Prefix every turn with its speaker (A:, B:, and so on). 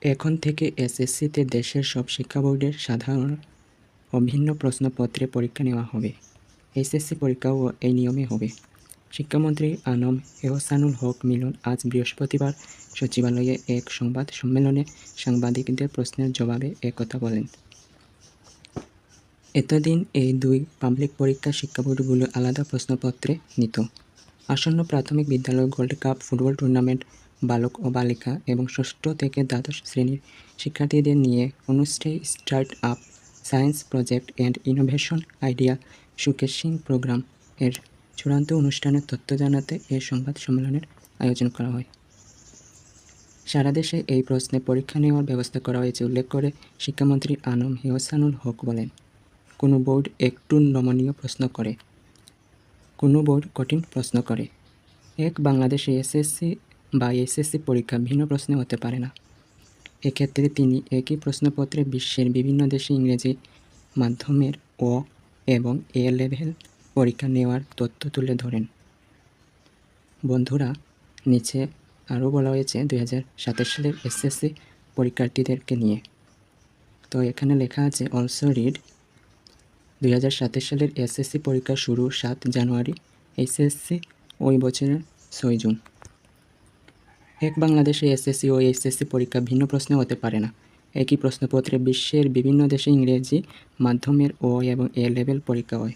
A: এখন থেকে এসএসসিতে দেশের সব শিক্ষা বোর্ডের সাধারণ ও ভিন্ন প্রশ্নপত্রে পরীক্ষা নেওয়া হবে। এইচএসসি পরীক্ষাও এই নিয়মে হবে। শিক্ষামন্ত্রী আনম এহসানুল হক মিলন আজ বৃহস্পতিবার সচিবালয়ে এক সংবাদ সম্মেলনে সাংবাদিকদের প্রশ্নের জবাবে একথা বলেন। এতদিন এই দুই পাবলিক পরীক্ষা শিক্ষা বোর্ডগুলো আলাদা প্রশ্নপত্রে নিত। আসন্ন প্রাথমিক বিদ্যালয় গোল্ড কাপ ফুটবল টুর্নামেন্ট, বালক ও বালিকা এবং ষষ্ঠ থেকে দ্বাদশ শ্রেণীর শিক্ষার্থীদের নিয়ে অনুষ্ঠেয় start up science project and innovation idea showcasing program এর চূড়ান্ত অনুষ্ঠানের তথ্য জানাতে এ সংবাদ সম্মেলনের আয়োজন করা হয়। সারা দেশে এই প্রশ্নে পরীক্ষা নেওয়ার ব্যবস্থা করা হয়েছে উল্লেখ করে শিক্ষামন্ত্রী আনম এহসানুল হক বলেন, কোনো বোর্ড একটু নমনীয় প্রশ্ন করে, কোনো বোর্ড কঠিন প্রশ্ন করে। এক বাংলাদেশে এসএসসি বা এইচএসসি পরীক্ষা ভিন্ন প্রশ্নে হতে পারে না। এক্ষেত্রে তিনি একই প্রশ্নপত্রে বিশ্বের বিভিন্ন দেশে ইংরেজি মাধ্যমের ও এবং এ লেভেল পরীক্ষা নেওয়ার তথ্য তুলে ধরেন। বন্ধুরা, নিচে আরও বলা হয়েছে 2027 সালের এসএসসি পরীক্ষার্থীদেরকে নিয়ে। তো এখানে লেখা আছে অলসো রিড 2027 সালের এসএসসি পরীক্ষা শুরু 7 জানুয়ারি, এইচএসসি ওই বছরের 6 জুন। এক বাংলাদেশে এসএসসি ও এইচএসসি পরীক্ষা ভিন্ন প্রশ্নে হতে পারে না। একই প্রশ্নপত্রে বিশ্বের বিভিন্ন দেশে ইংরেজি মাধ্যমের ও এবং এ লেভেল পরীক্ষা হয়।